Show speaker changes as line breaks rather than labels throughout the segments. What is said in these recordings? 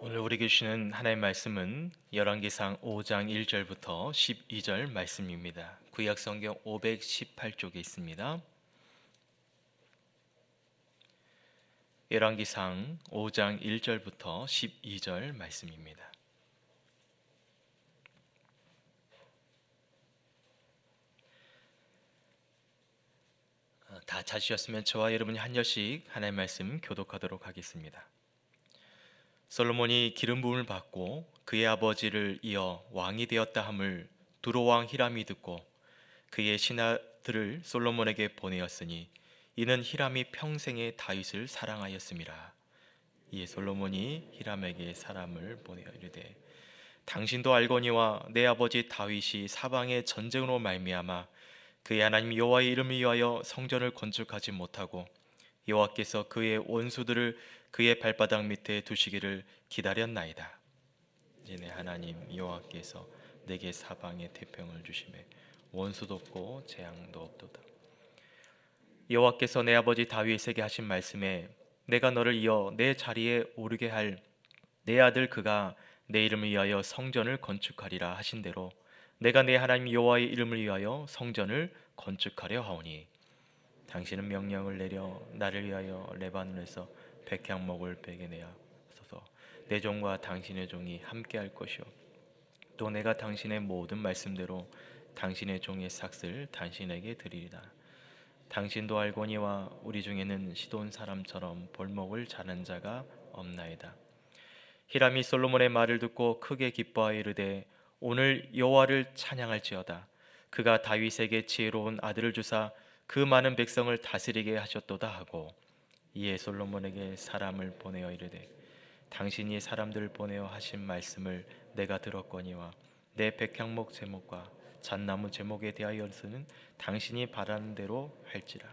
오늘 우리에게 주시는 하나님의 말씀은 열왕기상 5장 1절부터 12절 말씀입니다. 구약 성경 518쪽에 있습니다. 열왕기상 5장 1절부터 12절 말씀입니다. 다 찾으셨으면 저와 여러분이 한 절씩 하나님의 말씀 교독하도록 하겠습니다. 솔로몬이 기름 부음을 받고 그의 아버지를 이어 왕이 되었다 함을 두로 왕 히람이 듣고 그의 신하들을 솔로몬에게 보내었으니 이는 히람이 평생에 다윗을 사랑하였음이라. 이에 솔로몬이 히람에게 사람을 보내어 이르되 당신도 알거니와 내 아버지 다윗이 사방의 전쟁으로 말미암아 그의 하나님 여호와의 이름을 위하여 성전을 건축하지 못하고 여호와께서 그의 원수들을 그의 발바닥 밑에 두시기를 기다렸나이다. 이제 내 하나님 여호와께서 내게 사방에 태평을 주시매 원수도 없고 재앙도 없도다. 여호와께서 내 아버지 다윗에게 하신 말씀에 내가 너를 이어 내 자리에 오르게 할 내 아들 그가 내 이름을 위하여 성전을 건축하리라 하신 대로 내가 내 하나님 여호와의 이름을 위하여 성전을 건축하려 하오니 당신은 명령을 내려 나를 위하여 레바논에서 백향목을 베게 내어서 내 종과 당신의 종이 함께할 것이요 또 내가 당신의 모든 말씀대로 당신의 종의 삭슬 당신에게 드리리라. 당신도 알거니와 우리 중에는 시돈 사람처럼 볼목을 자는 자가 없나이다. 히람이 솔로몬의 말을 듣고 크게 기뻐하여 이르되 오늘 여호와를 찬양할지어다. 그가 다윗에게 지혜로운 아들을 주사 그 많은 백성을 다스리게 하셨도다 하고 이에 솔로몬에게 사람을 보내어 이르되 당신이 사람들을 보내어 하신 말씀을 내가 들었거니와 내 백향목 제목과 잣나무 제목에 대하여서는 당신이 바라는 대로 할지라.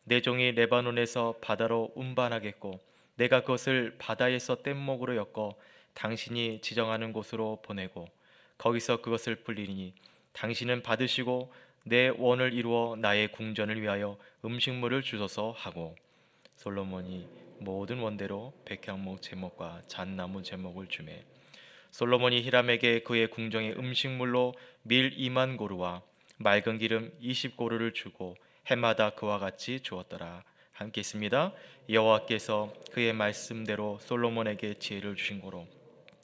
내 종이 레바논에서 바다로 운반하겠고 내가 그것을 바다에서 뗏목으로 엮어 당신이 지정하는 곳으로 보내고 거기서 그것을 불리니 당신은 받으시고 내 원을 이루어 나의 궁전을 위하여 음식물을 주소서 하고 솔로몬이 모든 원대로 백향목 제목과 잣나무 제목을 주매 솔로몬이 히람에게 그의 궁정의 음식물로 밀 2만 고루와 맑은 기름 20고루를 주고 해마다 그와 같이 주었더라. 함께 있습니다. 여호와께서 그의 말씀대로 솔로몬에게 지혜를 주신 고로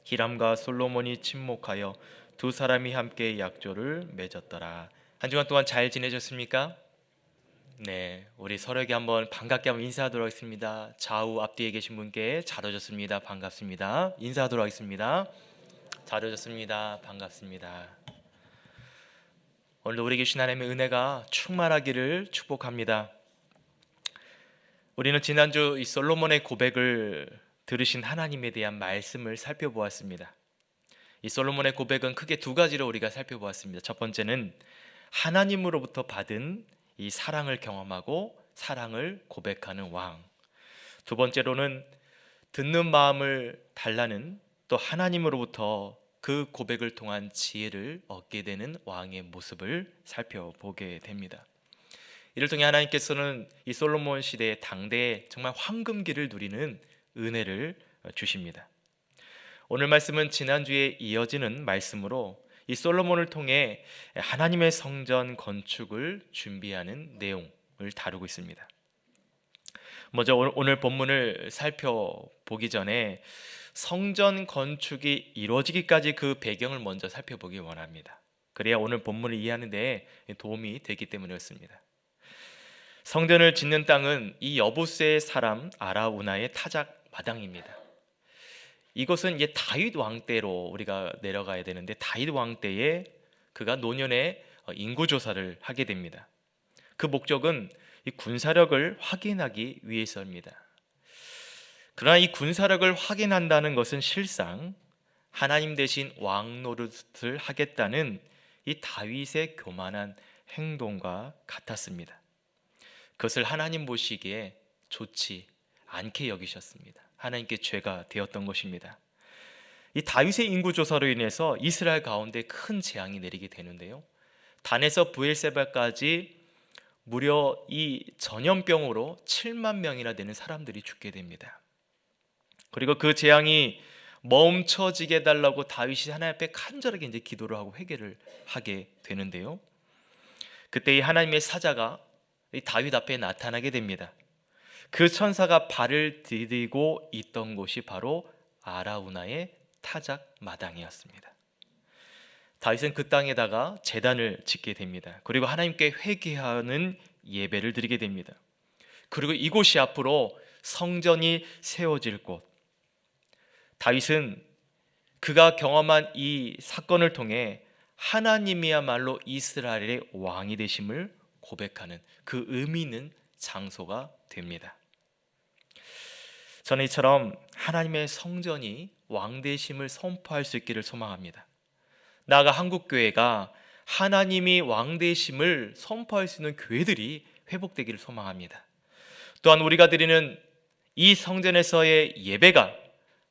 히람과 솔로몬이 친목하여 두 사람이 함께 약조를 맺었더라. 한 주간 동안 잘 지내셨습니까? 네, 우리 서로에게 한번 반갑게 한번 인사하도록 하겠습니다. 좌우 앞뒤에 계신 분께 잘 오셨습니다. 반갑습니다. 인사하도록 하겠습니다. 잘 오셨습니다. 반갑습니다. 오늘도 우리에게 주신 하나님의 은혜가 충만하기를 축복합니다. 우리는 지난주 이 솔로몬의 고백을 들으신 하나님에 대한 말씀을 살펴보았습니다. 이 솔로몬의 고백은 크게 두 가지로 우리가 살펴보았습니다. 첫 번째는 하나님으로부터 받은 이 사랑을 경험하고 사랑을 고백하는 왕. 두 번째로는 듣는 마음을 달라는 또 하나님으로부터 그 고백을 통한 지혜를 얻게 되는 왕의 모습을 살펴보게 됩니다. 이를 통해 하나님께서는 이 솔로몬 시대의 당대에 정말 황금기를 누리는 은혜를 주십니다. 오늘 말씀은 지난주에 이어지는 말씀으로 이 솔로몬을 통해 하나님의 성전 건축을 준비하는 내용을 다루고 있습니다. 먼저 오늘 본문을 살펴보기 전에 성전 건축이 이루어지기까지 그 배경을 먼저 살펴보기 원합니다. 그래야 오늘 본문을 이해하는 데 도움이 되기 때문이었습니다. 성전을 짓는 땅은 이 여부스의 사람 아라우나의 타작 마당입니다. 이것은 이제 다윗 왕 때로 우리가 내려가야 되는데 다윗 왕 때에 그가 노년에 인구 조사를 하게 됩니다. 그 목적은 이 군사력을 확인하기 위해서입니다. 그러나 이 군사력을 확인한다는 것은 실상 하나님 대신 왕 노릇을 하겠다는 이 다윗의 교만한 행동과 같았습니다. 그것을 하나님 보시기에 좋지 않게 여기셨습니다. 하나님께 죄가 되었던 것입니다. 이 다윗의 인구 조사로 인해서 이스라엘 가운데 큰 재앙이 내리게 되는데요. 단에서 브엘세바까지 무려 이 전염병으로 7만 명이나 되는 사람들이 죽게 됩니다. 그리고 그 재앙이 멈춰지게 해달라고 다윗이 하나님 앞에 간절하게 이제 기도를 하고 회개를 하게 되는데요. 그때 이 하나님의 사자가 이 다윗 앞에 나타나게 됩니다. 그 천사가 발을 디디고 있던 곳이 바로 아라우나의 타작 마당이었습니다. 다윗은 그 땅에다가 제단을 짓게 됩니다. 그리고 하나님께 회개하는 예배를 드리게 됩니다. 그리고 이곳이 앞으로 성전이 세워질 곳. 다윗은 그가 경험한 이 사건을 통해 하나님이야말로 이스라엘의 왕이 되심을 고백하는 그 의미 있는 장소가 됩니다. 저는 이처럼 하나님의 성전이 왕 되심을 선포할 수 있기를 소망합니다. 나아가 한국교회가 하나님이 왕 되심을 선포할 수 있는 교회들이 회복되기를 소망합니다. 또한 우리가 드리는 이 성전에서의 예배가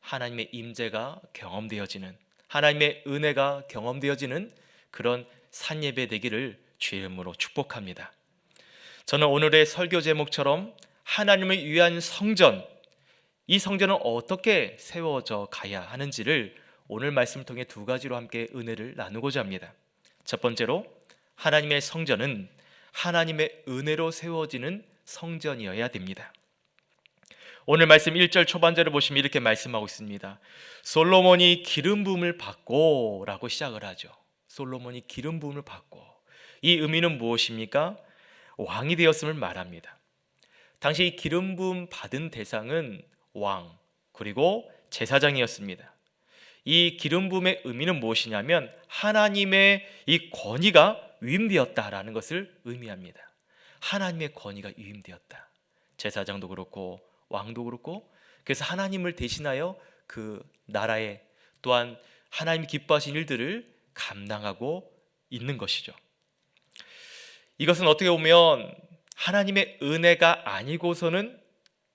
하나님의 임재가 경험되어지는, 하나님의 은혜가 경험되어지는 그런 산예배 되기를 주의 이름으로 축복합니다. 저는 오늘의 설교 제목처럼 하나님을 위한 성전, 이 성전은 어떻게 세워져 가야 하는지를 오늘 말씀을 통해 두 가지로 함께 은혜를 나누고자 합니다. 첫 번째로, 하나님의 성전은 하나님의 은혜로 세워지는 성전이어야 됩니다. 오늘 말씀 1절 초반절을 보시면 이렇게 말씀하고 있습니다. 솔로몬이 기름 부음을 받고 라고 시작을 하죠. 솔로몬이 기름 부음을 받고, 이 의미는 무엇입니까? 왕이 되었음을 말합니다. 당시 이 기름 부음 받은 대상은 왕 그리고 제사장이었습니다. 이 기름 부음의 의미는 무엇이냐면 하나님의 이 권위가 위임되었다라는 것을 의미합니다. 하나님의 권위가 위임되었다. 제사장도 그렇고 왕도 그렇고, 그래서 하나님을 대신하여 그 나라에 또한 하나님이 기뻐하신 일들을 감당하고 있는 것이죠. 이것은 어떻게 보면 하나님의 은혜가 아니고서는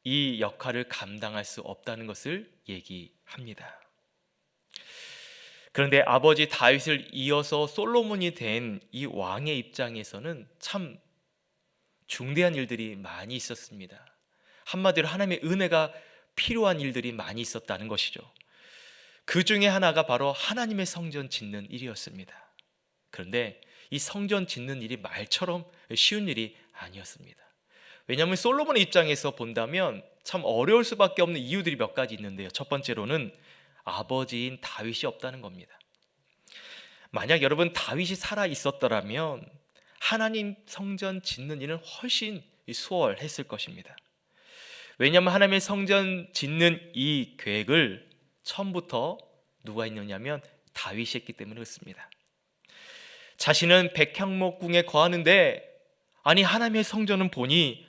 이 역할을 감당할 수 없다는 것을 얘기합니다. 그런데 아버지 다윗을 이어서 솔로몬이 된 이 왕의 입장에서는 참 중대한 일들이 많이 있었습니다. 한마디로 하나님의 은혜가 필요한 일들이 많이 있었다는 것이죠. 그 중에 하나가 바로 하나님의 성전 짓는 일이었습니다. 그런데 이 성전 짓는 일이 말처럼 쉬운 일이 아니었습니다. 왜냐하면 솔로몬의 입장에서 본다면 참 어려울 수밖에 없는 이유들이 몇 가지 있는데요. 첫 번째로는 아버지인 다윗이 없다는 겁니다. 만약 여러분 다윗이 살아 있었더라면 하나님 성전 짓는 일은 훨씬 수월했을 것입니다. 왜냐하면 하나님의 성전 짓는 이 계획을 처음부터 누가 했느냐면 다윗이 했기 때문에 그렇습니다. 자신은 백향목궁에 거하는데 아니 하나님의 성전은 보니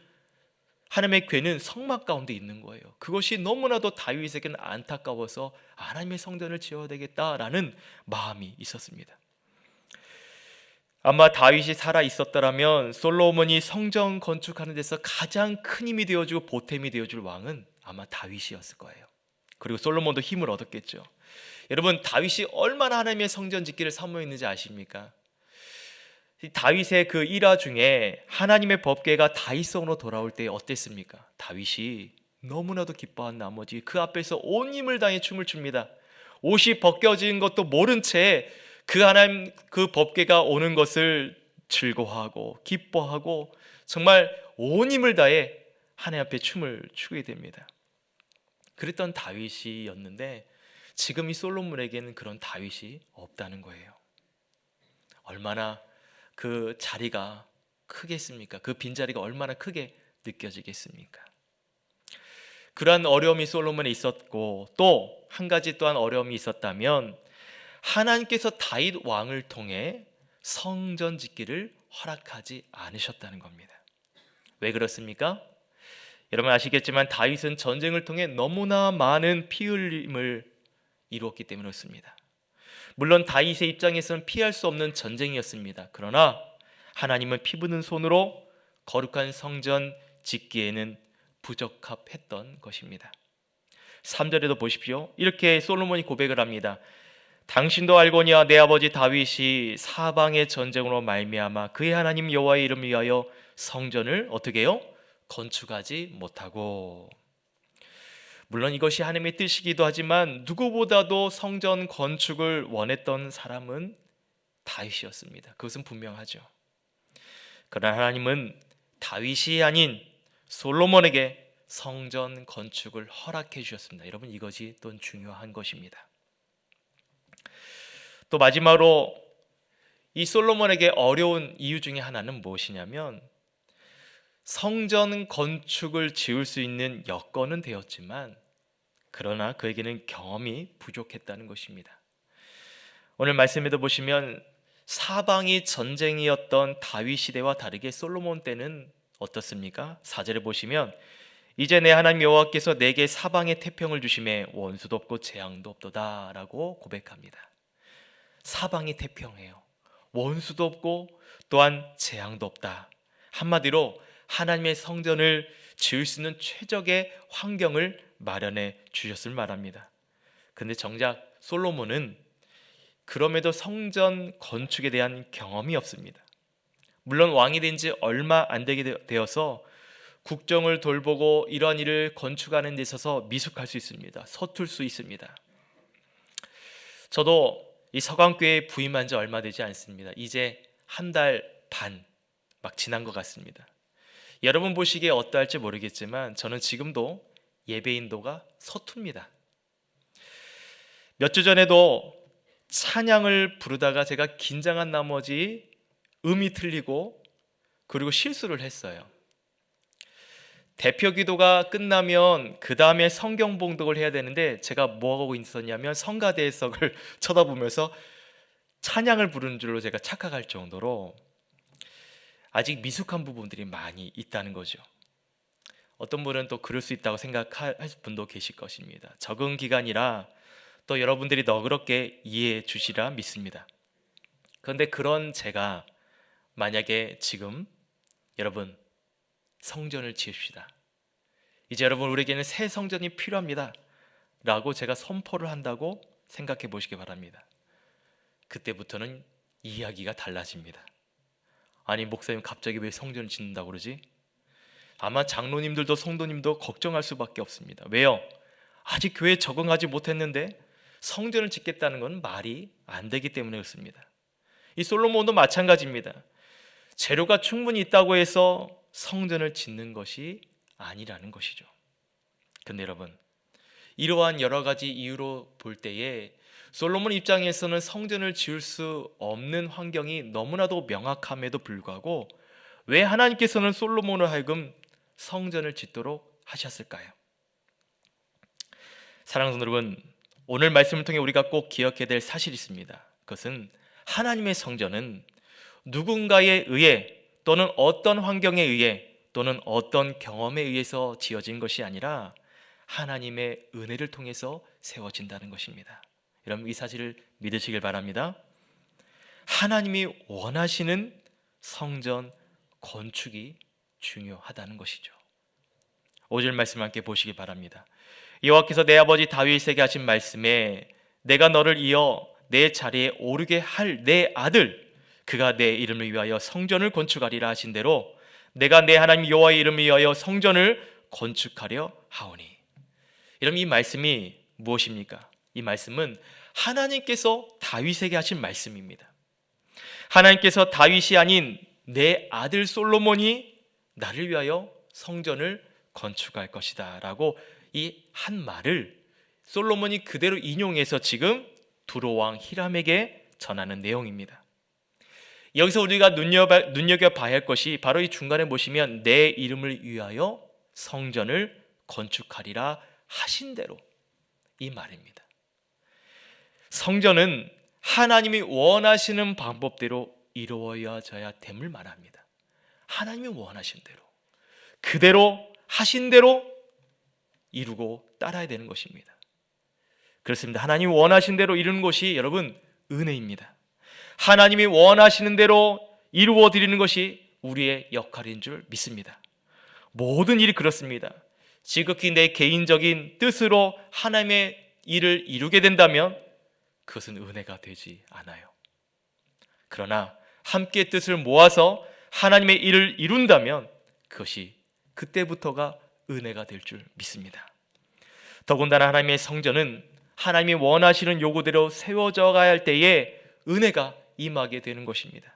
하나님의 궤는 성막 가운데 있는 거예요. 그것이 너무나도 다윗에게는 안타까워서 하나님의 성전을 지어야 되겠다라는 마음이 있었습니다. 아마 다윗이 살아 있었더라면 솔로몬이 성전 건축하는 데서 가장 큰 힘이 되어주고 보탬이 되어줄 왕은 아마 다윗이었을 거예요. 그리고 솔로몬도 힘을 얻었겠죠. 여러분, 다윗이 얼마나 하나님의 성전 짓기를 사모했는지 아십니까? 다윗의 그 일화 중에 하나님의 법궤가 다윗성으로 돌아올 때 어땠습니까? 다윗이 너무나도 기뻐한 나머지 그 앞에서 온 힘을 다해 춤을 춥니다. 옷이 벗겨진 것도 모른 채 그 하나님 그 법궤가 오는 것을 즐거워하고 기뻐하고 정말 온 힘을 다해 하나님 앞에 춤을 추게 됩니다. 그랬던 다윗이었는데 지금 이 솔로몬에게는 그런 다윗이 없다는 거예요. 얼마나 그 자리가 크겠습니까? 그 빈자리가 얼마나 크게 느껴지겠습니까? 그러한 어려움이 솔로몬에 있었고, 또 한 가지 또한 어려움이 있었다면 하나님께서 다윗 왕을 통해 성전 짓기를 허락하지 않으셨다는 겁니다. 왜 그렇습니까? 여러분 아시겠지만 다윗은 전쟁을 통해 너무나 많은 피 흘림을 이루었기 때문에 그렇습니다. 물론 다윗의 입장에서는 피할 수 없는 전쟁이었습니다. 그러나 하나님은 피 묻은 손으로 거룩한 성전 짓기에는 부적합했던 것입니다. 3절에도 보십시오. 이렇게 솔로몬이 고백을 합니다. 당신도 알거니와 내 아버지 다윗이 사방의 전쟁으로 말미암아 그의 하나님 여호와의 이름을 위하여 성전을 어떻게 해요? 건축하지 못하고. 물론 이것이 하나님의 뜻이기도 하지만 누구보다도 성전 건축을 원했던 사람은 다윗이었습니다. 그것은 분명하죠. 그러나 하나님은 다윗이 아닌 솔로몬에게 성전 건축을 허락해 주셨습니다. 여러분, 이것이 또 중요한 것입니다. 또 마지막으로 이 솔로몬에게 어려운 이유 중에 하나는 무엇이냐면, 성전 건축을 지을 수 있는 여건은 되었지만 그러나 그에게는 경험이 부족했다는 것입니다. 오늘 말씀에도 보시면 사방이 전쟁이었던 다윗 시대와 다르게 솔로몬 때는 어떻습니까? 4절에 보시면 이제 내 하나님 여호와께서 내게 사방에 태평을 주심에 원수도 없고 재앙도 없도다 라고 고백합니다. 사방이 태평해요. 원수도 없고 또한 재앙도 없다. 한마디로 하나님의 성전을 지을 수 있는 최적의 환경을 마련해 주셨을 말합니다. 근데 정작 솔로몬은 그럼에도 성전 건축에 대한 경험이 없습니다. 물론 왕이 된 지 얼마 안 되게 되어서 국정을 돌보고 이러한 일을 건축하는 데 있어서 미숙할 수 있습니다. 서툴 수 있습니다. 저도 이 서강교회에 부임한 지 얼마 되지 않습니다. 이제 한 달 반 막 지난 것 같습니다. 여러분 보시기에 어떠할지 모르겠지만 저는 지금도 예배인도가 서툽니다. 몇 주 전에도 찬양을 부르다가 제가 긴장한 나머지 음이 틀리고 그리고 실수를 했어요. 대표 기도가 끝나면 그 다음에 성경 봉독을 해야 되는데 제가 뭐 하고 있었냐면 성가대석을 쳐다보면서 찬양을 부르는 줄로 제가 착각할 정도로 아직 미숙한 부분들이 많이 있다는 거죠. 어떤 분은 또 그럴 수 있다고 생각할 분도 계실 것입니다. 적응 기간이라 또 여러분들이 너그럽게 이해해 주시라 믿습니다. 그런데 그런 제가 만약에 지금 여러분 성전을 지읍시다, 이제 여러분 우리에게는 새 성전이 필요합니다 라고 제가 선포를 한다고 생각해 보시기 바랍니다. 그때부터는 이야기가 달라집니다. 아니 목사님 갑자기 왜 성전을 짓는다고 그러지? 아마 장로님들도 성도님도 걱정할 수밖에 없습니다. 왜요? 아직 교회에 적응하지 못했는데 성전을 짓겠다는 건 말이 안 되기 때문에 그렇습니다. 이 솔로몬도 마찬가지입니다. 재료가 충분히 있다고 해서 성전을 짓는 것이 아니라는 것이죠. 근데 여러분, 이러한 여러 가지 이유로 볼 때에 솔로몬 입장에서는 성전을 지을 수 없는 환경이 너무나도 명확함에도 불구하고 왜 하나님께서는 솔로몬을 하여금 성전을 짓도록 하셨을까요? 사랑하는 여러분, 오늘 말씀을 통해 우리가 꼭 기억해야 될 사실이 있습니다. 그것은 하나님의 성전은 누군가에 의해 또는 어떤 환경에 의해 또는 어떤 경험에 의해서 지어진 것이 아니라 하나님의 은혜를 통해서 세워진다는 것입니다. 여러분 이 사실을 믿으시길 바랍니다. 하나님이 원하시는 성전 건축이 중요하다는 것이죠. 5절 말씀 함께 보시기 바랍니다. 여호와께서 내 아버지 다윗에게 하신 말씀에 내가 너를 이어 내 자리에 오르게 할 내 아들 그가 내 이름을 위하여 성전을 건축하리라 하신 대로 내가 내 하나님 여호와의 이름을 위하여 성전을 건축하려 하오니. 여러분 이 말씀이 무엇입니까? 이 말씀은 하나님께서 다윗에게 하신 말씀입니다. 하나님께서 다윗이 아닌 내 아들 솔로몬이 나를 위하여 성전을 건축할 것이다 라고 이 한 말을 솔로몬이 그대로 인용해서 지금 두로왕 히람에게 전하는 내용입니다. 여기서 우리가 눈여겨봐야 할 것이 바로 이 중간에 보시면 내 이름을 위하여 성전을 건축하리라 하신 대로 이 말입니다. 성전은 하나님이 원하시는 방법대로 이루어져야 됨을 말합니다. 하나님이 원하신 대로 그대로 하신 대로 이루고 따라야 되는 것입니다. 그렇습니다. 하나님이 원하신 대로 이루는 것이 여러분 은혜입니다. 하나님이 원하시는 대로 이루어 드리는 것이 우리의 역할인 줄 믿습니다. 모든 일이 그렇습니다. 지극히 내 개인적인 뜻으로 하나님의 일을 이루게 된다면 그것은 은혜가 되지 않아요. 그러나 함께 뜻을 모아서 하나님의 일을 이룬다면 그것이 그때부터가 은혜가 될 줄 믿습니다. 더군다나 하나님의 성전은 하나님이 원하시는 요구대로 세워져 가야 할 때에 은혜가 임하게 되는 것입니다.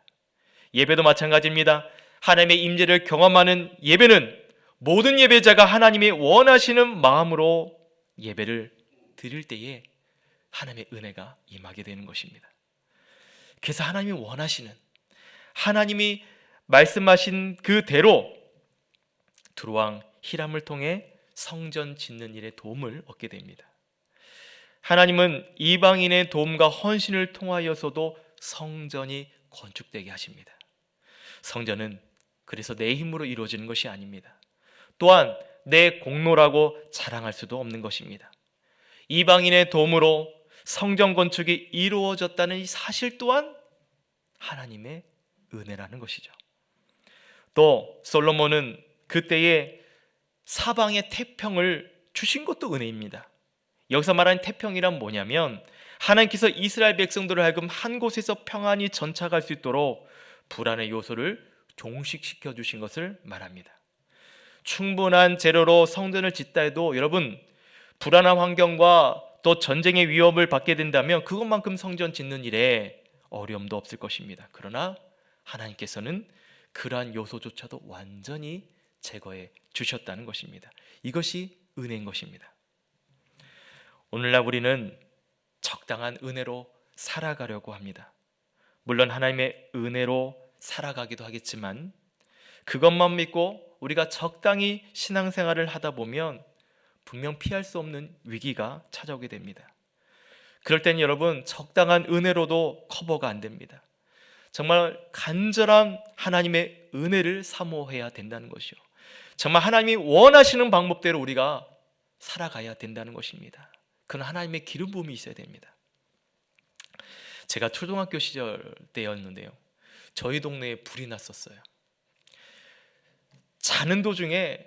예배도 마찬가지입니다. 하나님의 임재를 경험하는 예배는 모든 예배자가 하나님이 원하시는 마음으로 예배를 드릴 때에 하나님의 은혜가 임하게 되는 것입니다. 그래서 하나님이 원하시는, 하나님이 말씀하신 그대로 두루왕 히람을 통해 성전 짓는 일에 도움을 얻게 됩니다. 하나님은 이방인의 도움과 헌신을 통하여서도 성전이 건축되게 하십니다. 성전은 그래서 내 힘으로 이루어지는 것이 아닙니다. 또한 내 공로라고 자랑할 수도 없는 것입니다. 이방인의 도움으로 성전 건축이 이루어졌다는 이 사실 또한 하나님의 은혜라는 것이죠. 또 솔로몬은 그때에 사방의 태평을 주신 것도 은혜입니다. 여기서 말하는 태평이란 뭐냐면 하나님께서 이스라엘 백성들을 하여금 한 곳에서 평안히 전차갈 수 있도록 불안의 요소를 종식시켜 주신 것을 말합니다. 충분한 재료로 성전을 짓다 해도 여러분 불안한 환경과 또 전쟁의 위협을 받게 된다면 그것만큼 성전 짓는 일에 어려움도 없을 것입니다. 그러나 하나님께서는 그러한 요소조차도 완전히 제거해 주셨다는 것입니다. 이것이 은혜인 것입니다. 오늘날 우리는 적당한 은혜로 살아가려고 합니다. 물론 하나님의 은혜로 살아가기도 하겠지만 그것만 믿고 우리가 적당히 신앙생활을 하다 보면 분명 피할 수 없는 위기가 찾아오게 됩니다. 그럴 때는 여러분 적당한 은혜로도 커버가 안 됩니다. 정말 간절한 하나님의 은혜를 사모해야 된다는 것이요. 정말 하나님이 원하시는 방법대로 우리가 살아가야 된다는 것입니다. 그건 하나님의 기름 부음이 있어야 됩니다. 제가 초등학교 시절 때였는데요. 저희 동네에 불이 났었어요. 자는 도중에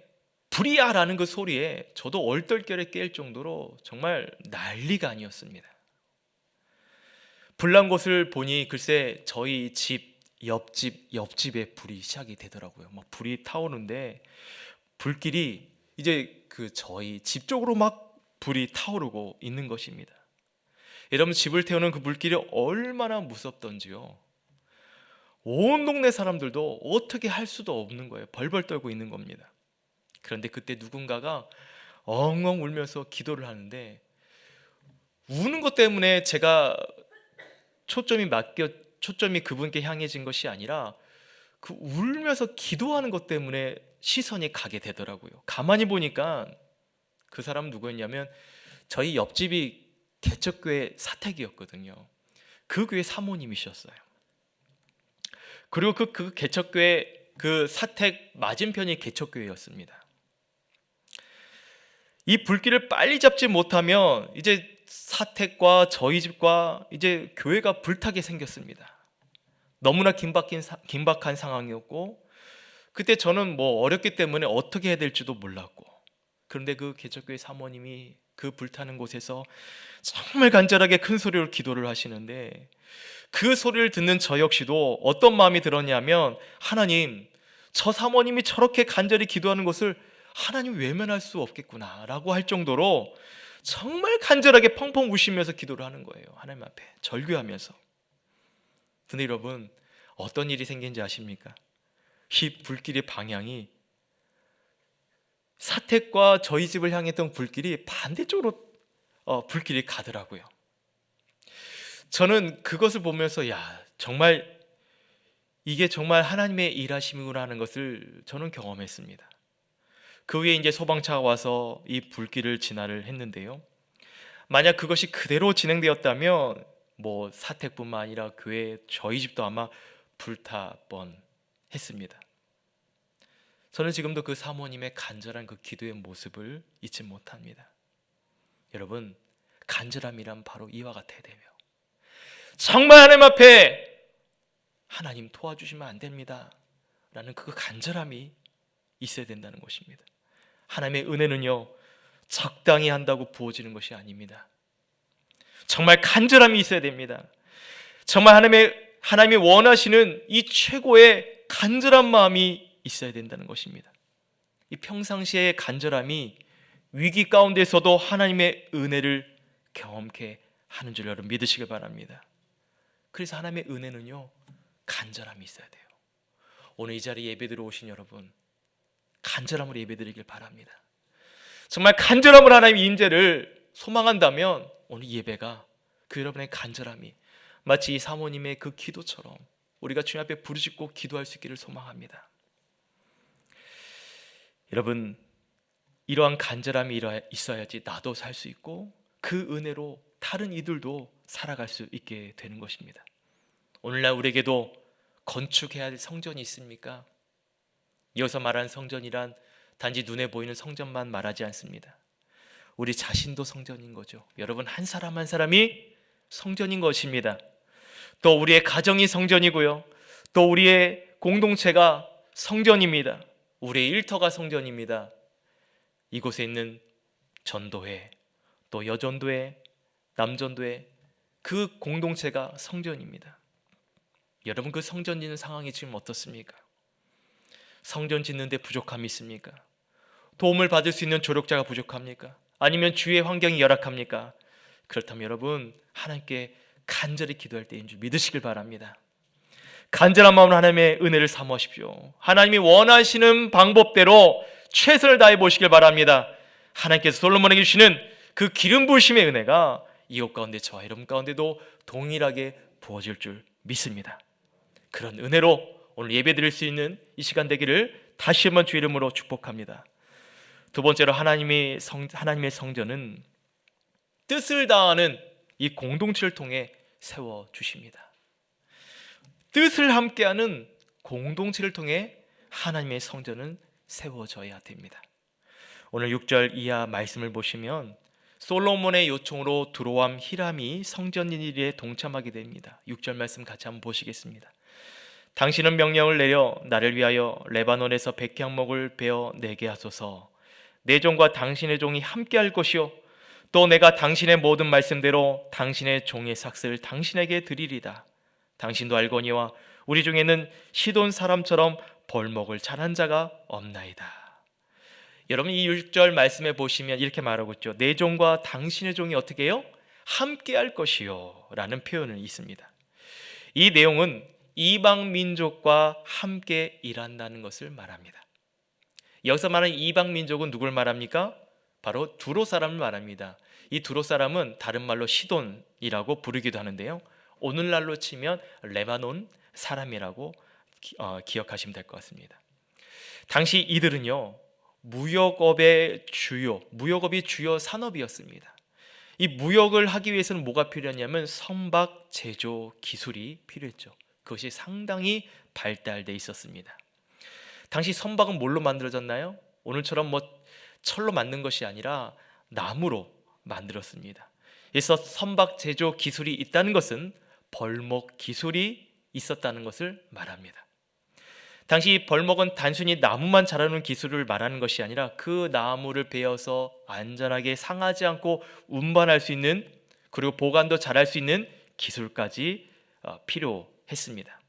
불이야 라는 그 소리에 저도 얼떨결에 깰 정도로 정말 난리가 아니었습니다. 불난 곳을 보니 글쎄 저희 집 옆집에 불이 시작이 되더라고요. 막 불이 타오르는데 불길이 이제 그 저희 집 쪽으로 막 불이 타오르고 있는 것입니다. 여러분 집을 태우는 그 불길이 얼마나 무섭던지요. 온 동네 사람들도 어떻게 할 수도 없는 거예요. 벌벌 떨고 있는 겁니다. 그런데 그때 누군가가 엉엉 울면서 기도를 하는데 우는 것 때문에 제가 초점이 그분께 향해진 것이 아니라 그 울면서 기도하는 것 때문에 시선이 가게 되더라고요. 가만히 보니까 그 사람 누구였냐면 저희 옆집이 개척교회 사택이었거든요. 그 교회 사모님이셨어요. 그리고 그 개척교회 그 사택 맞은편이 개척교회였습니다. 이 불길을 빨리 잡지 못하면 이제 사택과 저희 집과 이제 교회가 불타게 생겼습니다. 너무나 긴박한 상황이었고 그때 저는 뭐 어렸기 때문에 어떻게 해야 될지도 몰랐고 그런데 그 개척교회 사모님이 그 불타는 곳에서 정말 간절하게 큰 소리로 기도를 하시는데 그 소리를 듣는 저 역시도 어떤 마음이 들었냐면 하나님, 저 사모님이 저렇게 간절히 기도하는 것을 하나님 외면할 수 없겠구나 라고 할 정도로 정말 간절하게 펑펑 우시면서 기도를 하는 거예요. 하나님 앞에 절규하면서. 근데 여러분 어떤 일이 생긴지 아십니까? 이 불길의 방향이 사택과 저희 집을 향했던 불길이 반대쪽으로 불길이 가더라고요. 저는 그것을 보면서 정말 이게 정말 하나님의 일하심이구나 하는 것을 저는 경험했습니다. 그 위에 이제 소방차가 와서 이 불길을 진화를 했는데요. 만약 그것이 그대로 진행되었다면 뭐 사택뿐만 아니라 교회 저희 집도 아마 불타 뻔했습니다. 저는 지금도 그 사모님의 간절한 그 기도의 모습을 잊지 못합니다. 여러분 간절함이란 바로 이와 같아야 되며 정말 하나님 앞에 하나님 도와주시면 안 됩니다 라는 그 간절함이 있어야 된다는 것입니다. 하나님의 은혜는요 적당히 한다고 부어지는 것이 아닙니다. 정말 간절함이 있어야 됩니다. 정말 하나님이 원하시는 이 최고의 간절한 마음이 있어야 된다는 것입니다. 이 평상시의 간절함이 위기 가운데서도 하나님의 은혜를 경험케 하는 줄 여러분 믿으시길 바랍니다. 그래서 하나님의 은혜는요, 간절함이 있어야 돼요. 오늘 이 자리에 예배드려 오신 여러분, 간절함으로 예배드리길 바랍니다. 정말 간절함으로 하나님의 임재를 소망한다면 오늘 예배가 그 여러분의 간절함이 마치 이 사모님의 그 기도처럼 우리가 주님 앞에 부르짖고 기도할 수 있기를 소망합니다. 여러분, 이러한 간절함이 있어야지 나도 살 수 있고 그 은혜로 다른 이들도 살아갈 수 있게 되는 것입니다. 오늘날 우리에게도 건축해야 할 성전이 있습니까? 이어서 말하는 성전이란 단지 눈에 보이는 성전만 말하지 않습니다. 우리 자신도 성전인 거죠. 여러분, 한 사람 한 사람이 성전인 것입니다. 또 우리의 가정이 성전이고요, 또 우리의 공동체가 성전입니다. 우리의 일터가 성전입니다. 이곳에 있는 전도회, 또 여전도회, 남전도회, 그 공동체가 성전입니다. 여러분, 그 성전 짓는 상황이 지금 어떻습니까? 성전 짓는데 부족함이 있습니까? 도움을 받을 수 있는 조력자가 부족합니까? 아니면 주위의 환경이 열악합니까? 그렇다면 여러분, 하나님께 간절히 기도할 때인 줄 믿으시길 바랍니다. 간절한 마음으로 하나님의 은혜를 사모하십시오. 하나님이 원하시는 방법대로 최선을 다해 보시길 바랍니다. 하나님께서 솔로몬에게 주시는 그 기름 부으심의 은혜가 이곳 가운데 저와 여러분 가운데도 동일하게 부어질 줄 믿습니다. 그런 은혜로 오늘 예배드릴 수 있는 이 시간 되기를 다시 한번 주의 이름으로 축복합니다. 두 번째로 하나님의 성전은 뜻을 다하는 이 공동체를 통해 세워주십니다. 뜻을 함께하는 공동체를 통해 하나님의 성전은 세워져야 됩니다. 오늘 6절 이하 말씀을 보시면 솔로몬의 요청으로 두로암 히람이 성전 일에 동참하게 됩니다. 6절 말씀 같이 한번 보시겠습니다. 당신은 명령을 내려 나를 위하여 레바논에서 백향목을 베어 내게 하소서. 내 종과 당신의 종이 함께 할 것이요, 또 내가 당신의 모든 말씀대로 당신의 종의 삭슬을 당신에게 드리리다. 당신도 알거니와 우리 중에는 시돈 사람처럼 벌목을 잘한 자가 없나이다. 여러분, 이 6절 말씀에 보시면 이렇게 말하고 있죠. 내 종과 당신의 종이 어떻게 해요? 함께 할 것이요 라는 표현이 있습니다. 이 내용은 이방 민족과 함께 일한다는 것을 말합니다. 여기서 말하는 이방 민족은 누굴 말합니까? 바로 두로 사람을 말합니다. 이 두로 사람은 다른 말로 시돈이라고 부르기도 하는데요, 오늘날로 치면 레바논 사람이라고 기억하시면 될 것 같습니다. 당시 이들은요, 무역업이 주요 산업이었습니다. 이 무역을 하기 위해서는 뭐가 필요했냐면 선박 제조 기술이 필요했죠. 그것이 상당히 발달돼 있었습니다. 당시 선박은 뭘로 만들어졌나요? 오늘처럼 철로 만든 것이 아니라 나무로 만들었습니다. 그래서 선박 제조 기술이 있다는 것은 벌목 기술이 있었다는 것을 말합니다. 당시 벌목은 단순히 나무만 자라는 기술을 말하는 것이 아니라 그 나무를 베어서 안전하게 상하지 않고 운반할 수 있는, 그리고 보관도 잘할 수 있는 기술까지 필요했습니다.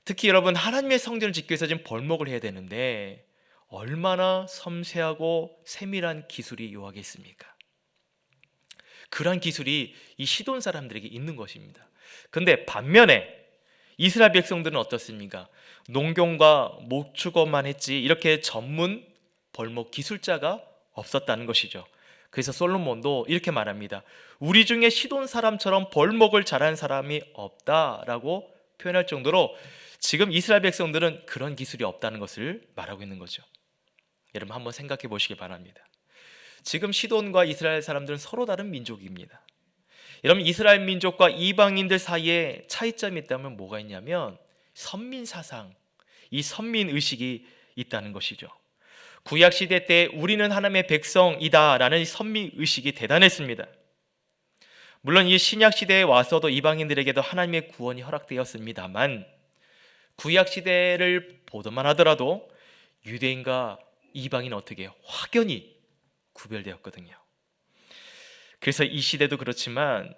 특히 여러분, 하나님의 성전을 짓기 위해서 지금 벌목을 해야 되는데 얼마나 섬세하고 세밀한 기술이 요하겠습니까? 그러한 기술이 이 시돈 사람들에게 있는 것입니다. 그런데 반면에 이스라엘 백성들은 어떻습니까? 농경과 목축업만 했지 이렇게 전문 벌목 기술자가 없었다는 것이죠. 그래서 솔로몬도 이렇게 말합니다. 우리 중에 시돈 사람처럼 벌목을 잘하는 사람이 없다라고 표현할 정도로 지금 이스라엘 백성들은 그런 기술이 없다는 것을 말하고 있는 거죠. 여러분, 한번 생각해 보시기 바랍니다. 지금 시돈과 이스라엘 사람들은 서로 다른 민족입니다. 여러분, 이스라엘 민족과 이방인들 사이에 차이점이 있다면 뭐가 있냐면 선민 사상, 이 선민 의식이 있다는 것이죠. 구약 시대 때 우리는 하나님의 백성이다라는 선민 의식이 대단했습니다. 물론 이 신약 시대에 와서도 이방인들에게도 하나님의 구원이 허락되었습니다만 구약 시대를 보도만 하더라도 유대인과 이방인 어떻게 해요? 확연히 구별되었거든요. 그래서 이 시대도 그렇지만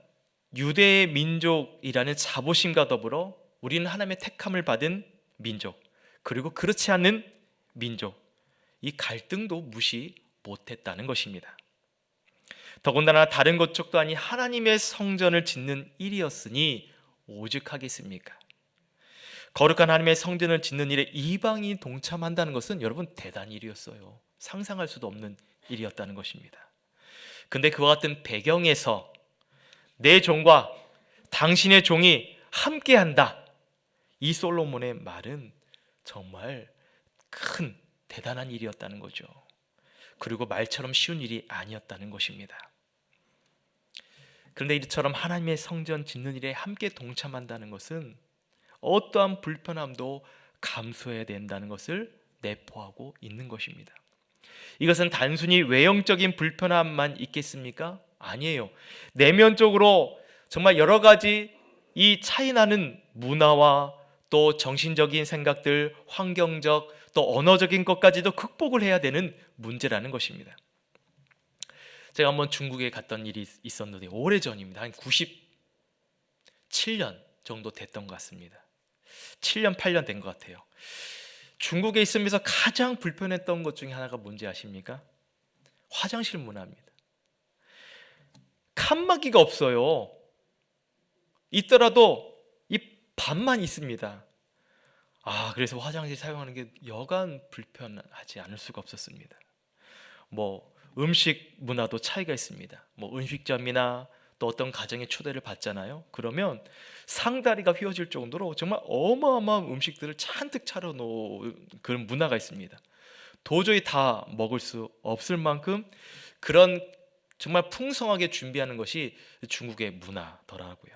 유대 민족이라는 자부심과 더불어 우리는 하나님의 택함을 받은 민족, 그리고 그렇지 않은 민족, 이 갈등도 무시 못했다는 것입니다. 더군다나 다른 것쪽도 아닌 하나님의 성전을 짓는 일이었으니 오죽하겠습니까? 거룩한 하나님의 성전을 짓는 일에 이방이 동참한다는 것은 여러분 대단한 일이었어요. 상상할 수도 없는 일이었다는 것입니다. 근데 그와 같은 배경에서 내 종과 당신의 종이 함께한다, 이 솔로몬의 말은 정말 큰 대단한 일이었다는 거죠. 그리고 말처럼 쉬운 일이 아니었다는 것입니다. 그런데 이처럼 하나님의 성전 짓는 일에 함께 동참한다는 것은 어떠한 불편함도 감수해야 된다는 것을 내포하고 있는 것입니다. 이것은 단순히 외형적인 불편함만 있겠습니까? 아니에요. 내면적으로 정말 여러 가지 이 차이 나는 문화와 또 정신적인 생각들, 환경적 또 언어적인 것까지도 극복을 해야 되는 문제라는 것입니다. 제가 한번 중국에 갔던 일이 있었는데 오래전입니다. 한 97년 정도 됐던 것 같습니다. 7년, 8년 된 것 같아요. 중국에 있으면서 가장 불편했던 것 중에 하나가 뭔지 아십니까? 화장실 문화입니다. 칸막이가 없어요. 있더라도 이 반만 있습니다. 그래서 화장실 사용하는 게 여간 불편하지 않을 수가 없었습니다. 음식 문화도 차이가 있습니다. 음식점이나 또 어떤 가정에 초대를 받잖아요. 그러면 상다리가 휘어질 정도로 정말 어마어마한 음식들을 잔뜩 차려놓은 그런 문화가 있습니다. 도저히 다 먹을 수 없을 만큼 그런 정말 풍성하게 준비하는 것이 중국의 문화더라고요.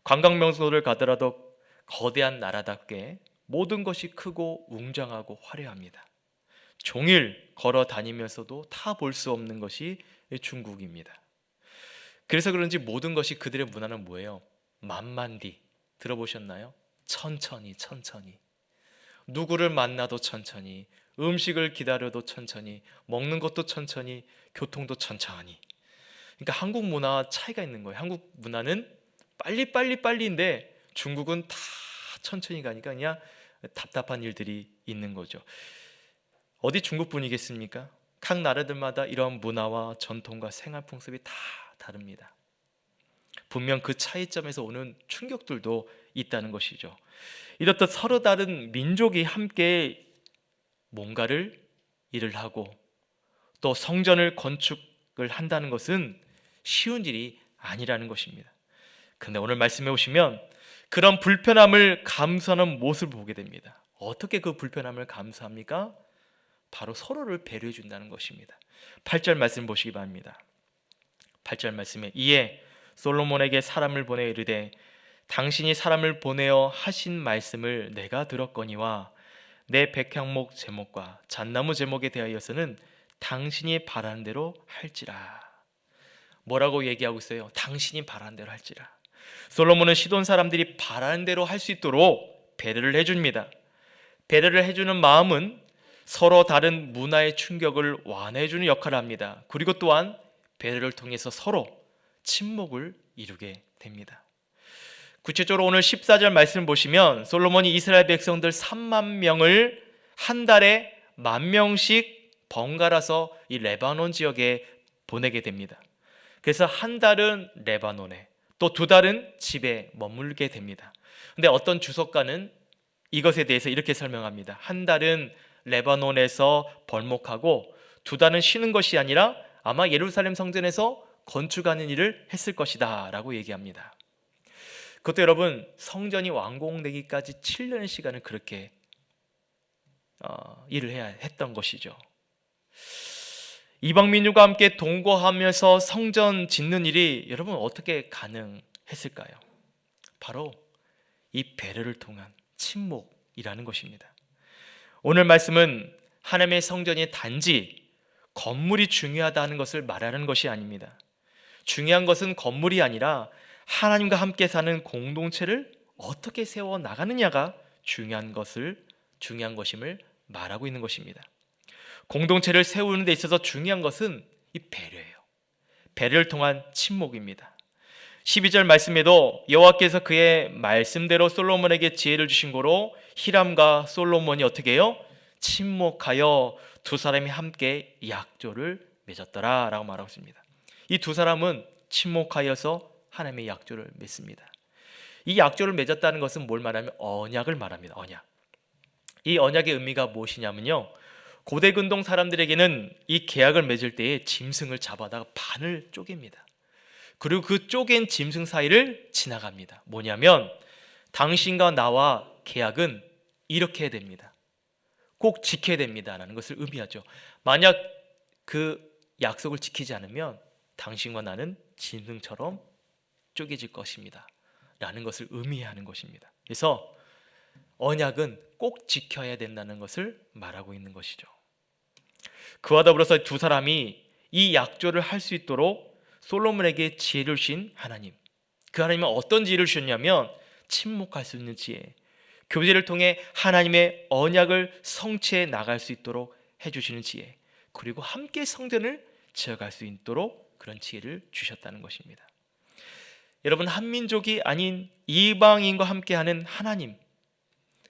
관광 명소를 가더라도 거대한 나라답게 모든 것이 크고 웅장하고 화려합니다. 종일 걸어 다니면서도 다 볼 수 없는 것이 중국입니다. 그래서 그런지 모든 것이 그들의 문화는 뭐예요? 만만디, 들어보셨나요? 천천히 천천히, 누구를 만나도 천천히, 음식을 기다려도 천천히, 먹는 것도 천천히, 교통도 천천히. 그러니까 한국 문화와 차이가 있는 거예요. 한국 문화는 빨리인데 중국은 다 천천히 가니까 그냥 답답한 일들이 있는 거죠. 어디 중국뿐이겠습니까? 각 나라들마다 이런 문화와 전통과 생활 풍습이 다 다릅니다. 분명 그 차이점에서 오는 충격들도 있다는 것이죠. 이렇듯 서로 다른 민족이 함께 뭔가를 일을 하고 또 성전을 건축을 한다는 것은 쉬운 일이 아니라는 것입니다. 그런데 오늘 말씀해 보시면 그런 불편함을 감수하는 모습을 보게 됩니다. 어떻게 그 불편함을 감수합니까? 바로 서로를 배려해 준다는 것입니다. 8절 말씀 보시기 바랍니다. 8절 말씀에 이에 솔로몬에게 사람을 보내 이르되 당신이 사람을 보내어 하신 말씀을 내가 들었거니와 내 백향목 제목과 잣나무 제목에 대하여서는 당신이 바라는 대로 할지라. 뭐라고 얘기하고 있어요? 당신이 바라는 대로 할지라. 솔로몬은 시돈 사람들이 바라는 대로 할 수 있도록 배려를 해줍니다. 배려를 해주는 마음은 서로 다른 문화의 충격을 완화해주는 역할을 합니다. 그리고 또한 배려를 통해서 서로 친목을 이루게 됩니다. 구체적으로 오늘 14절 말씀을 보시면 솔로몬이 이스라엘 백성들 3만 명을 한 달에 1,000명씩 번갈아서 이 레바논 지역에 보내게 됩니다. 그래서 한 달은 레바논에, 또 2달은 집에 머물게 됩니다. 근데 어떤 주석가는 이것에 대해서 이렇게 설명합니다. 한 달은 레바논에서 벌목하고 2달은 쉬는 것이 아니라 아마 예루살렘 성전에서 건축하는 일을 했을 것이다 라고 얘기합니다. 그것도 여러분, 성전이 완공되기까지 7년의 시간을 그렇게 일을 해야 했던 것이죠. 이방 민족과 함께 동거하면서 성전 짓는 일이 여러분 어떻게 가능했을까요? 바로 이 배려를 통한 친목이라는 것입니다. 오늘 말씀은 하나님의 성전이 단지 건물이 중요하다는 것을 말하는 것이 아닙니다. 중요한 것은 건물이 아니라 하나님과 함께 사는 공동체를 어떻게 세워 나가느냐가 중요한 것임을 말하고 있는 것입니다. 공동체를 세우는 데 있어서 중요한 것은 이 배려예요. 배려를 통한 침묵입니다. 12절 말씀에도 여호와께서 그의 말씀대로 솔로몬에게 지혜를 주신 거로 히람과 솔로몬이 어떻게 해요? 침묵하여 두 사람이 함께 약조를 맺었더라 라고 말하고 있습니다. 이 두 사람은 침묵하여서 하나님의 약조를 맺습니다. 이 약조를 맺었다는 것은 뭘 말하면 언약을 말합니다. 언약. 이 언약의 의미가 무엇이냐면요, 고대 근동 사람들에게는 이 계약을 맺을 때에 짐승을 잡아다가 반을 쪼갭니다. 그리고 그 쪼갠 짐승 사이를 지나갑니다. 뭐냐면 당신과 나와 계약은 이렇게 해야 됩니다. 꼭 지켜야 됩니다 라는 것을 의미하죠. 만약 그 약속을 지키지 않으면 당신과 나는 짐승처럼 쪼개질 것입니다 라는 것을 의미하는 것입니다. 그래서 언약은 꼭 지켜야 된다는 것을 말하고 있는 것이죠. 그와 더불어서 두 사람이 이 약조를 할 수 있도록 솔로몬에게 지혜를 주신 하나님, 그 하나님은 어떤 지혜를 주셨냐면 침묵할 수 있는 지혜, 교제를 통해 하나님의 언약을 성취해 나갈 수 있도록 해주시는 지혜, 그리고 함께 성전을 지어갈 수 있도록 그런 지혜를 주셨다는 것입니다. 여러분, 한민족이 아닌 이방인과 함께하는 하나님,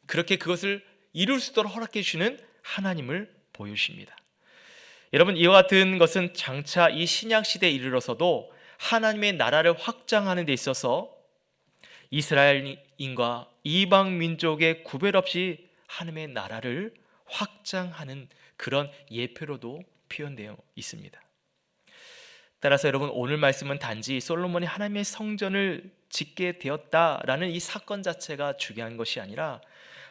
그렇게 그것을 이룰 수 있도록 허락해 주시는 하나님을 보여주십니다. 여러분, 이와 같은 것은 장차 이 신약 시대에 이르러서도 하나님의 나라를 확장하는 데 있어서 이스라엘인과 이방 민족의 구별 없이 하나님의 나라를 확장하는 그런 예표로도 표현되어 있습니다. 따라서 여러분, 오늘 말씀은 단지 솔로몬이 하나님의 성전을 짓게 되었다라는 이 사건 자체가 중요한 것이 아니라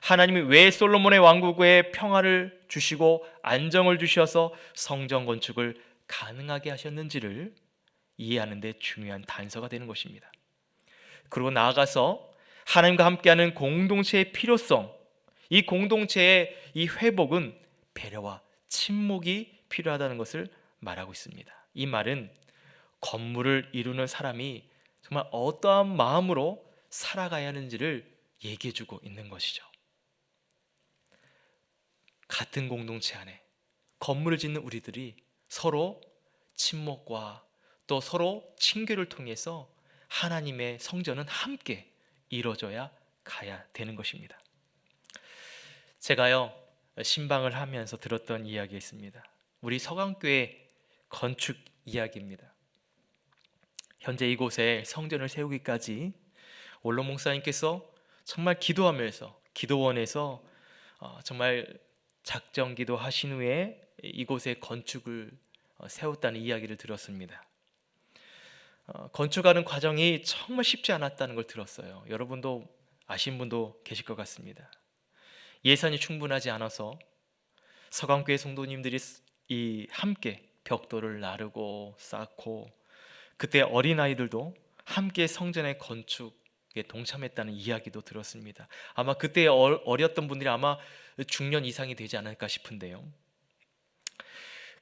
하나님이 왜 솔로몬의 왕국에 평화를 주시고 안정을 주셔서 성전 건축을 가능하게 하셨는지를 이해하는 데 중요한 단서가 되는 것입니다. 그리고 나아가서 하나님과 함께하는 공동체의 필요성, 이 공동체의 이 회복은 배려와 침묵이 필요하다는 것을 말하고 있습니다. 이 말은 건물을 이루는 사람이 정말 어떠한 마음으로 살아가야 하는지를 얘기해주고 있는 것이죠. 같은 공동체 안에 건물을 짓는 우리들이 서로 침묵과 또 서로 친교를 통해서 하나님의 성전은 함께 이루어져야 가야 되는 것입니다. 제가요, 신방을 하면서 들었던 이야기가 있습니다. 우리 서강교회 건축 이야기입니다. 현재 이곳에 성전을 세우기까지 원로 목사님께서 정말 기도하면서 기도원에서 정말 작정기도 하신 후에 이곳에 건축을 세웠다는 이야기를 들었습니다. 건축하는 과정이 정말 쉽지 않았다는 걸 들었어요. 여러분도 아신 분도 계실 것 같습니다. 예산이 충분하지 않아서 서강교회 성도님들이 함께 벽돌을 나르고 쌓고, 그때 어린아이들도 함께 성전의 건축에 동참했다는 이야기도 들었습니다. 아마 그때 어렸던 분들이 아마 중년 이상이 되지 않을까 싶은데요.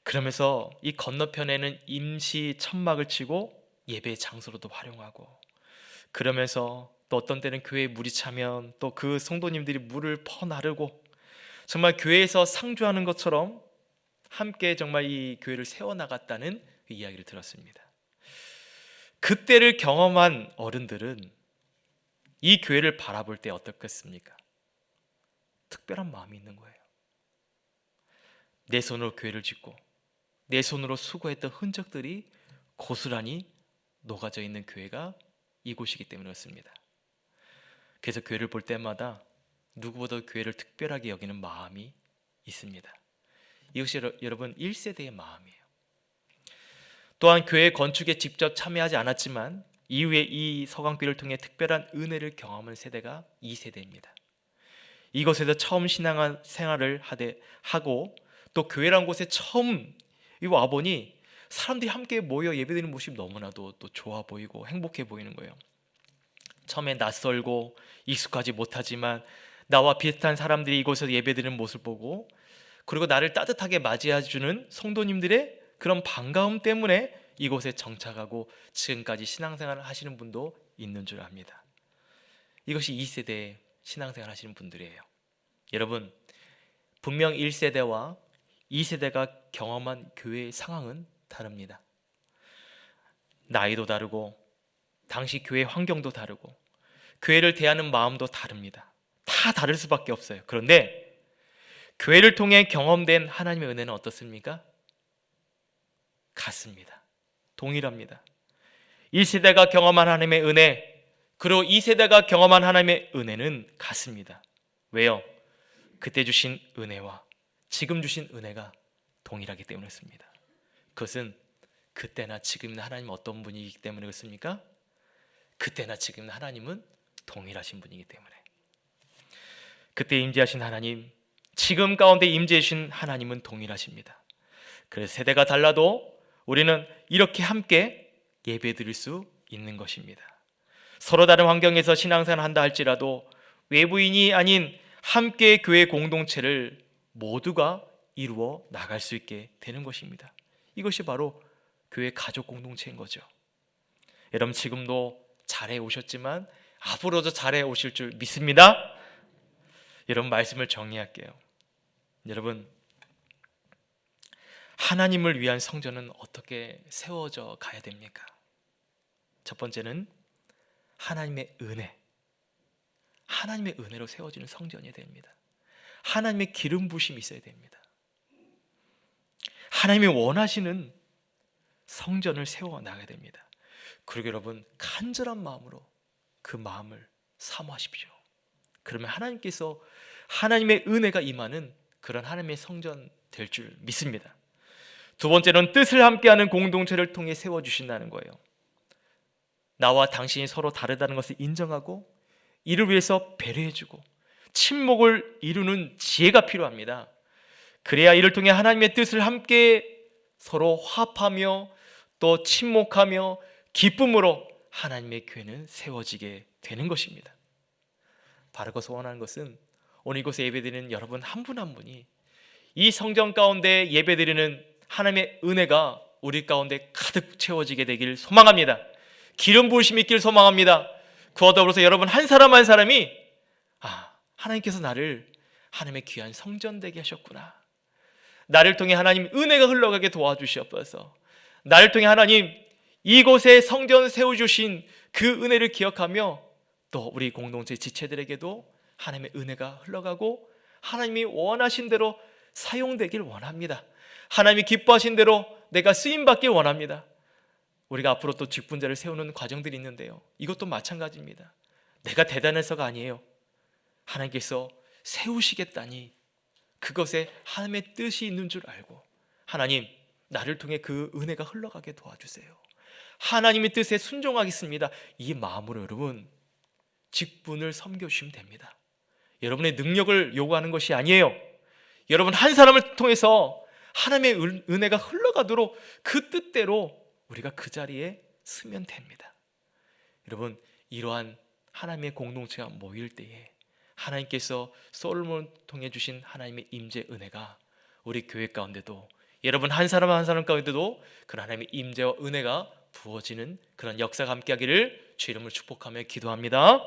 그러면서 이 건너편에는 임시 천막을 치고 예배 장소로도 활용하고, 그러면서 또 어떤 때는 교회에 물이 차면 또 그 성도님들이 물을 퍼나르고, 정말 교회에서 상주하는 것처럼 함께 정말 이 교회를 세워나갔다는 그 이야기를 들었습니다. 그때를 경험한 어른들은 이 교회를 바라볼 때 어떻겠습니까? 특별한 마음이 있는 거예요. 내 손으로 교회를 짓고 내 손으로 수고했던 흔적들이 고스란히 녹아져 있는 교회가 이곳이기 때문이었습니다. 그래서 교회를 볼 때마다 누구보다 교회를 특별하게 여기는 마음이 있습니다. 이것이 여러분 1세대의 마음이에요. 또한 교회 건축에 직접 참여하지 않았지만 이후에 이 서강교회를 통해 특별한 은혜를 경험한 세대가 2세대입니다. 이곳에서 처음 신앙생활을 하고 또 교회라는 곳에 처음 와보니 사람들이 함께 모여 예배드리는 모습이 너무나도 또 좋아 보이고 행복해 보이는 거예요. 처음에 낯설고 익숙하지 못하지만 나와 비슷한 사람들이 이곳에서 예배드리는 모습을 보고, 그리고 나를 따뜻하게 맞이해주는 성도님들의 그런 반가움 때문에 이곳에 정착하고 지금까지 신앙생활을 하시는 분도 있는 줄 압니다. 이것이 2세대 신앙생활 하시는 분들이에요. 여러분, 분명 1세대와 2세대가 경험한 교회의 상황은 다릅니다. 나이도 다르고 당시 교회 환경도 다르고 교회를 대하는 마음도 다릅니다. 다 다를 수밖에 없어요. 그런데 교회를 통해 경험된 하나님의 은혜는 어떻습니까? 같습니다. 동일합니다. 1세대가 경험한 하나님의 은혜, 그리고 2세대가 경험한 하나님의 은혜는 같습니다. 왜요? 그때 주신 은혜와 지금 주신 은혜가 동일하기 때문에 그렇습니다. 그것은 그때나 지금 있는 하나님은 어떤 분이기 때문에 그렇습니까? 그때나 지금 있는 하나님은 동일하신 분이기 때문에. 그때 임재하신 하나님, 지금 가운데 임재해 주신 하나님은 동일하십니다. 그래서 세대가 달라도 우리는 이렇게 함께 예배드릴 수 있는 것입니다. 서로 다른 환경에서 신앙생활을 한다 할지라도 외부인이 아닌 함께 교회 공동체를 모두가 이루어 나갈 수 있게 되는 것입니다. 이것이 바로 교회 가족 공동체인 거죠. 여러분 지금도 잘해 오셨지만 앞으로도 잘해 오실 줄 믿습니다. 여러분 말씀을 정리할게요. 여러분 하나님을 위한 성전은 어떻게 세워져 가야 됩니까? 첫 번째는 하나님의 은혜, 하나님의 은혜로 세워지는 성전이 됩니다. 하나님의 기름 부심이 있어야 됩니다. 하나님이 원하시는 성전을 세워 나가야 됩니다. 그리고 여러분 간절한 마음으로 그 마음을 사모하십시오. 그러면 하나님께서 하나님의 은혜가 임하는 그런 하나님의 성전 될 줄 믿습니다. 두 번째는 뜻을 함께하는 공동체를 통해 세워주신다는 거예요. 나와 당신이 서로 다르다는 것을 인정하고 이를 위해서 배려해주고 친목을 이루는 지혜가 필요합니다. 그래야 이를 통해 하나님의 뜻을 함께 서로 화합하며 또 친목하며 기쁨으로 하나님의 교회는 세워지게 되는 것입니다. 바르고 소원하는 것은 오늘 이곳에 예배드리는 여러분 한 분 한 분이 이 성전 가운데 예배드리는 하나님의 은혜가 우리 가운데 가득 채워지게 되길 소망합니다. 기름 부으심이 있길 소망합니다. 그와 더불어서 여러분 한 사람 한 사람이 하나님께서 나를 하나님의 귀한 성전 되게 하셨구나, 나를 통해 하나님 은혜가 흘러가게 도와주시옵소서, 나를 통해 하나님 이곳에 성전 세워주신 그 은혜를 기억하며 또 우리 공동체 지체들에게도 하나님의 은혜가 흘러가고 하나님이 원하신 대로 사용되길 원합니다. 하나님이 기뻐하신 대로 내가 쓰임받길 원합니다. 우리가 앞으로 또 직분자를 세우는 과정들이 있는데요, 이것도 마찬가지입니다. 내가 대단해서가 아니에요. 하나님께서 세우시겠다니 그것에 하나님의 뜻이 있는 줄 알고 하나님 나를 통해 그 은혜가 흘러가게 도와주세요, 하나님의 뜻에 순종하겠습니다, 이 마음으로 여러분 직분을 섬겨주시면 됩니다. 여러분의 능력을 요구하는 것이 아니에요. 여러분 한 사람을 통해서 하나님의 은혜가 흘러가도록 그 뜻대로 우리가 그 자리에 서면 됩니다. 여러분 이러한 하나님의 공동체가 모일 때에 하나님께서 솔로몬을 통해 주신 하나님의 임재 은혜가 우리 교회 가운데도 여러분 한 사람 한 사람 가운데도 그 하나님의 임재와 은혜가 부어지는 그런 역사가 함께하기를 주 이름으로 축복하며 기도합니다.